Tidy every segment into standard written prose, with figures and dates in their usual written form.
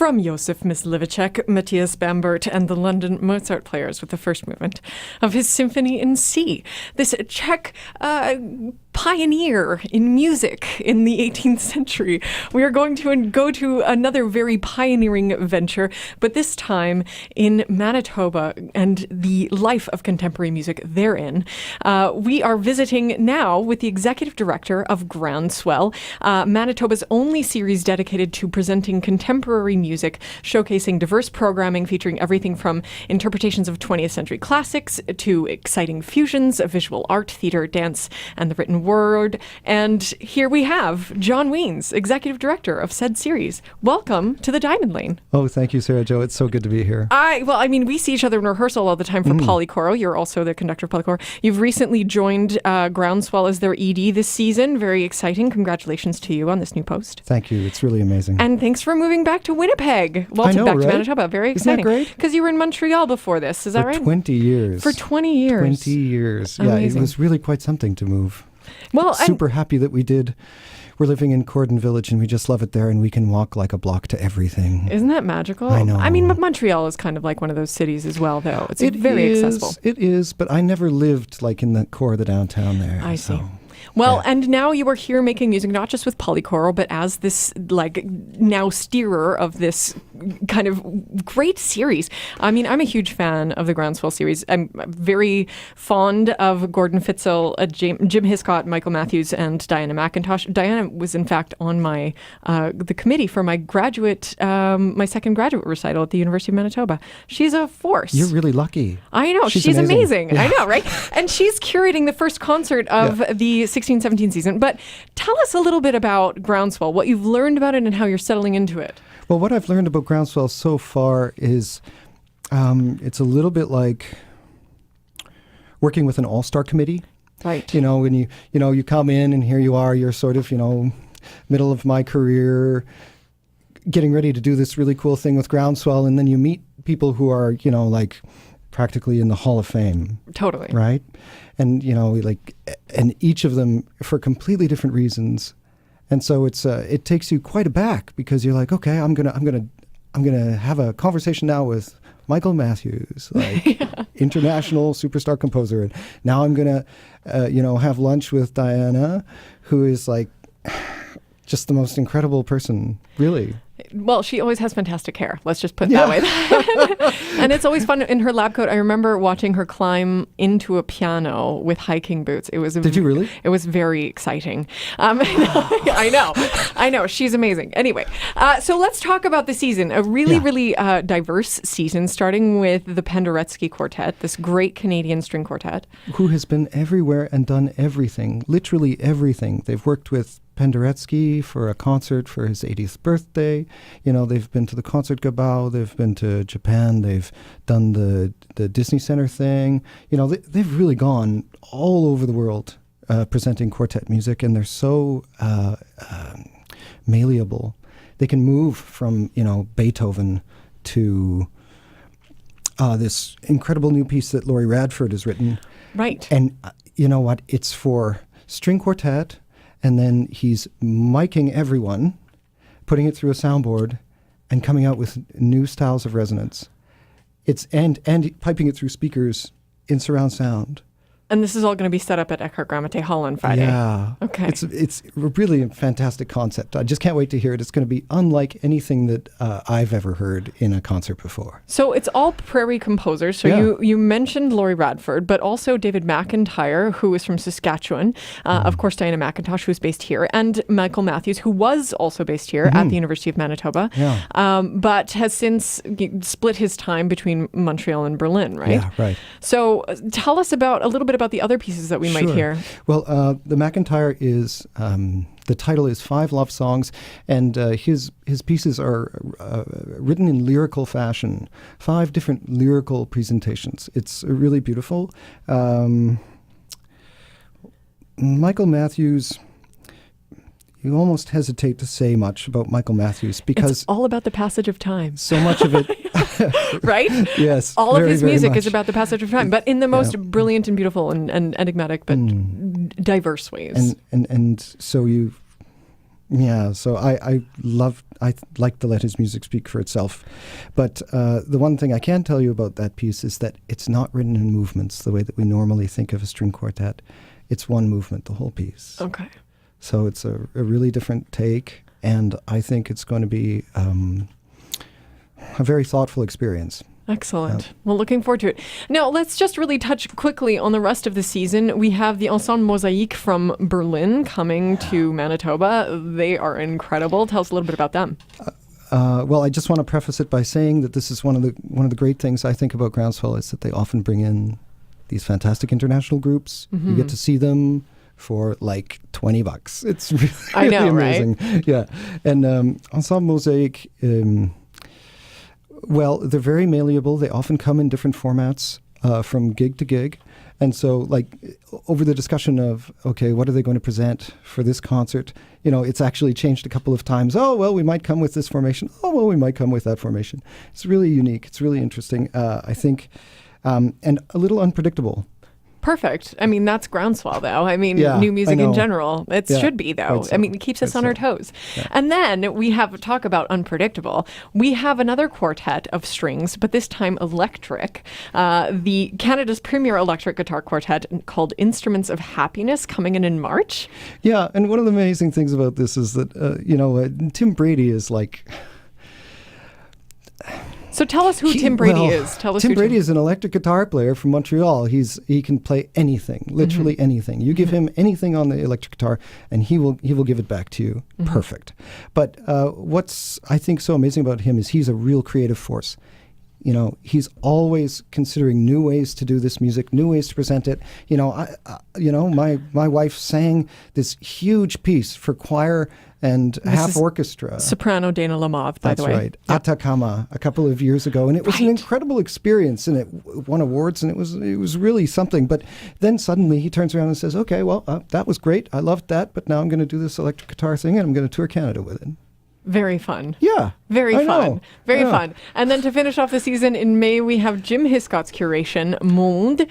from Josef Myslivacek, Matthias Bambert, and the London Mozart players with the first movement of his Symphony in C. This Czech pioneer in music in the 18th century. We are going to go to another very pioneering venture, but this time in Manitoba and the life of contemporary music therein. We are visiting now with the executive director of GroundSwell, Manitoba's only series dedicated to presenting contemporary music, showcasing diverse programming featuring everything from interpretations of 20th century classics to exciting fusions of visual art, theater, dance, and the written word. And here we have John Wiens, executive director of said series. Welcome to the Diamond Lane. Oh, thank you, Sarah Jo. It's so good to be here. We see each other in rehearsal all the time for Polychoral. You're also the conductor of Polychoral. You've recently joined GroundSwell as their ED this season. Very exciting. Congratulations to you on this new post. Thank you. It's really amazing. And thanks for moving back to Winnipeg. Well, back to Manitoba. Very exciting. Isn't that great? Because you were in Montreal before this. Is that right? For 20 years. For 20 years. 20 years. Amazing. Yeah, it was really quite something to move. Well, super happy that we did. We're living in Cordon Village and we just love it there and we can walk like a block to everything. Isn't that magical? I know. I mean, Montreal is kind of like one of those cities as well, though. It's very accessible. It is, but I never lived like in the core of the downtown there. I see. Well, and now you are here making music, not just with Polychoral, but as this, now steerer of this kind of great series. I mean, I'm a huge fan of the GroundSwell series. I'm very fond of Gordon Fitzel, Jim Hiscott, Michael Matthews, and Diana McIntosh. Diana was, in fact, on my the committee for my my second graduate recital at the University of Manitoba. She's a force. You're really lucky. I know. She's amazing. Yeah. I know, right? And she's curating the first concert of the 16-17 season. But tell us a little bit about GroundSwell, what you've learned about it and how you're settling into it. Well, what I've learned about GroundSwell so far is it's a little bit like working with an all-star committee. Right. When you come in and here you are, you're sort of, middle of my career, getting ready to do this really cool thing with GroundSwell, and then you meet people who are, practically in the Hall of Fame. Totally. Right? And, and each of them for completely different reasons. And so it takes you quite aback because you're like, okay, I'm gonna have a conversation now with Michael Matthews, international superstar composer. And now I'm gonna, have lunch with Diana, who is just the most incredible person, really. Well, she always has fantastic hair. Let's just put it that way. And it's always fun in her lab coat. I remember watching her climb into a piano with hiking boots. Did you really? It was very exciting. I know. She's amazing. Anyway, so let's talk about the season. A really diverse season, starting with the Penderecki Quartet, this great Canadian string quartet. Who has been everywhere and done everything, literally everything. They've worked with Penderecki for a concert for his 80th birthday. They've been to the Concertgebouw. They've been to Japan. They've done the Disney Center thing. They've really gone all over the world presenting quartet music, and they're so malleable. They can move from, Beethoven to this incredible new piece that Laurie Radford has written. Right. And you know what? It's for string quartet, and then he's miking everyone, putting it through a soundboard, and coming out with new styles of resonance. And piping it through speakers in surround sound. And this is all going to be set up at Eckhart Grammaté Hall on Friday. Yeah. Okay. It's really a fantastic concept. I just can't wait to hear it. It's going to be unlike anything that I've ever heard in a concert before. So it's all Prairie composers. So you mentioned Laurie Radford, but also David McIntyre, who is from Saskachewan. Of course, Diana McIntosh, who's based here, and Michael Matthews, who was also based here at the University of Manitoba, but has since split his time between Montreal and Berlin, right? Yeah, right. So tell us a little bit about the other pieces that we might hear. Well, the McIntyre is, the title is 5 Love Songs, and his pieces are written in lyrical fashion, 5 different lyrical presentations. It's really beautiful. Michael Matthews, you almost hesitate to say much about Michael Matthews because it's all about the passage of time. So much of it. Right? Yes. All of his music is about the passage of time, but in the most brilliant and beautiful and enigmatic but diverse ways. And so you Yeah, so I like to let his music speak for itself. But the one thing I can tell you about that piece is that it's not written in movements the way that we normally think of a string quartet. It's one movement, the whole piece. Okay. So it's a really different take, and I think it's going to be a very thoughtful experience. Excellent. Well, looking forward to it. Now, let's just really touch quickly on the rest of the season. We have the Ensemble Mosaïque from Berlin coming to Manitoba. They are incredible. Tell us a little bit about them. Well, I just want to preface it by saying that this is one of the great things I think about GroundSwell is that they often bring in these fantastic international groups. Mm-hmm. You get to see them for like $20. It's really, I know, amazing. Right? Yeah. And Ensemble Mosaïque... well, they're very malleable. They often come in different formats from gig to gig. And so, like, over the discussion of, okay, what are they going to present for this concert? You know, it's actually changed a couple of times. Oh, well, we might come with this formation. Oh, well, we might come with that formation. It's really unique. It's really interesting, I think, and a little unpredictable. Perfect. I mean, that's GroundSwell, though. I mean, yeah, new music in general. It should be, though. So. I mean, it keeps us on our toes. Yeah. And then we have talk about unpredictable. We have another quartet of strings, but this time electric. The Canada's premier electric guitar quartet called Instruments of Happiness coming in March. Yeah, and one of the amazing things about this is that, Tim Brady is like... So tell us who Tim Brady is. Tim Brady is an electric guitar player from Montreal. He can play anything, literally anything. You give him anything on the electric guitar, and he will give it back to you. Mm-hmm. Perfect. But what's I think so amazing about him is he's a real creative force. You know, he's always considering new ways to do this music, new ways to present it. You know, my wife sang this huge piece for choir and half orchestra. Soprano Dana Lamov, by the way. That's right. Yep. Atacama a couple of years ago, and it was an incredible experience, and it won awards, and it was really something. But then suddenly he turns around and says, "Okay, well, that was great. I loved that, but now I'm going to do this electric guitar thing, and I'm going to tour Canada with it." Very fun. Yeah. Very fun. Very fun. And then to finish off the season in May, we have Jim Hiscott's curation, Monde,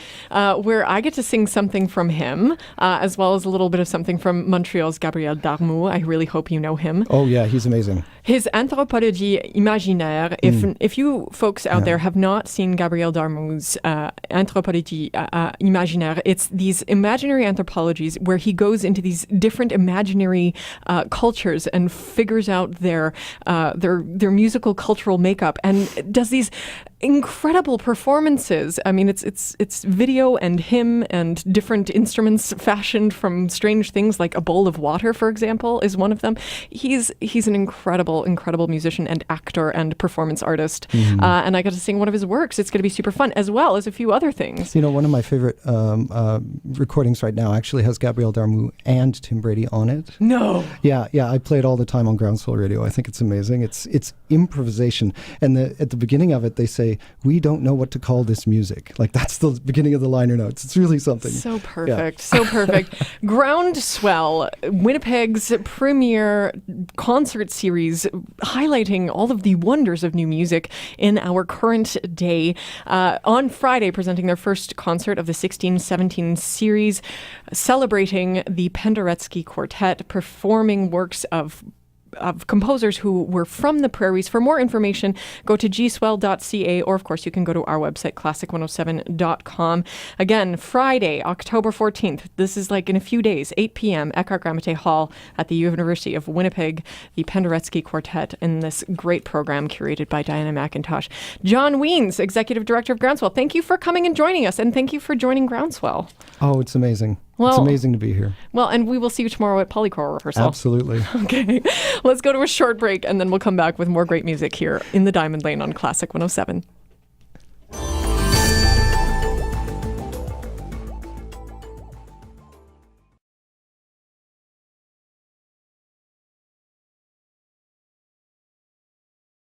where I get to sing something from him, as well as a little bit of something from Montreal's Gabriel Darmou. I really hope you know him. Oh, yeah, he's amazing. His Anthropologie Imaginaire, if you folks out there have not seen Gabriel Darmou's Anthropologie Imaginaire, it's these imaginary anthropologies where he goes into these different imaginary cultures and figures out their musical cultural makeup and does these incredible performances. I mean, it's video and him and different instruments fashioned from strange things, like a bowl of water, for example, is one of them. He's an incredible musician and actor and performance artist. Mm-hmm. And I got to sing one of his works. It's going to be super fun, as well as a few other things. You know, one of my favorite recordings right now actually has Gabriel Darmou and Tim Brady on it. No. Yeah. I play it all the time on GroundSwell Radio. I think it's amazing. It's improvisation. And at the beginning of it, they say, "We don't know what to call this music." Like, that's the beginning of the liner notes. It's really something. So perfect. Yeah. So perfect. GroundSwell, Winnipeg's premier concert series, highlighting all of the wonders of new music in our current day. On Friday, presenting their first concert of the 16-17 series, celebrating the Penderecki Quartet, performing works of composers who were from the prairies. For more information, go to gswell.ca, or of course you can go to our website, classic107.com. Again, Friday, October 14th. This is like in a few days, 8 p.m., Eckhart Gramate Hall at the University of Winnipeg, the Penderecki Quartet, in this great program curated by Diana McIntosh. John Wiens, Executive Director of GroundSwell, thank you for coming and joining us, and thank you for joining GroundSwell. Oh, it's amazing. Well, it's amazing to be here. Well, and we will see you tomorrow at Polycore rehearsal. Absolutely. Okay. Let's go to a short break, and then we'll come back with more great music here in the Diamond Lane on Classic 107.